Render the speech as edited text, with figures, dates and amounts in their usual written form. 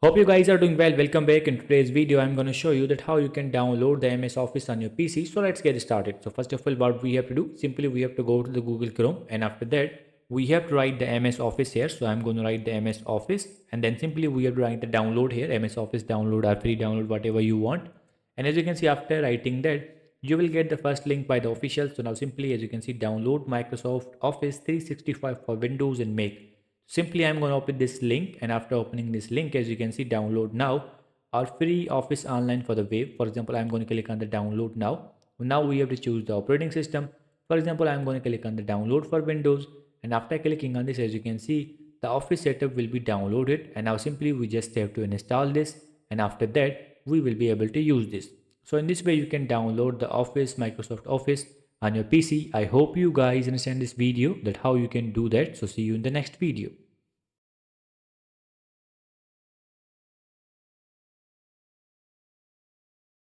Hope you guys are doing well. Welcome back. In today's video, I'm going to show you that how you can download the MS Office on your PC. So let's get started. So first of all, what we have to do, simply we have to go to the Google Chrome, and after that, we have to write the MS Office here. So I'm going to write the MS Office, and then simply we have to write the download here, MS Office download or free download, whatever you want. And as you can see, after writing that, you will get the first link by the official. So now simply, as you can see, download Microsoft Office 365 for Windows and Mac. Simply I'm going to open this link, and after opening this link, as you can see, download now or free Office Online for the web. For example, I'm going to click on the download now. Now we have to choose the operating system. For example, I'm going to click on the download for Windows, and after clicking on this, as you can see, the Office setup will be downloaded, and now simply we just have to install this, and after that we will be able to use this. So in this way you can download the Office, Microsoft Office on your PC. I hope you guys understand this video that how you can do that. So see you in the next video.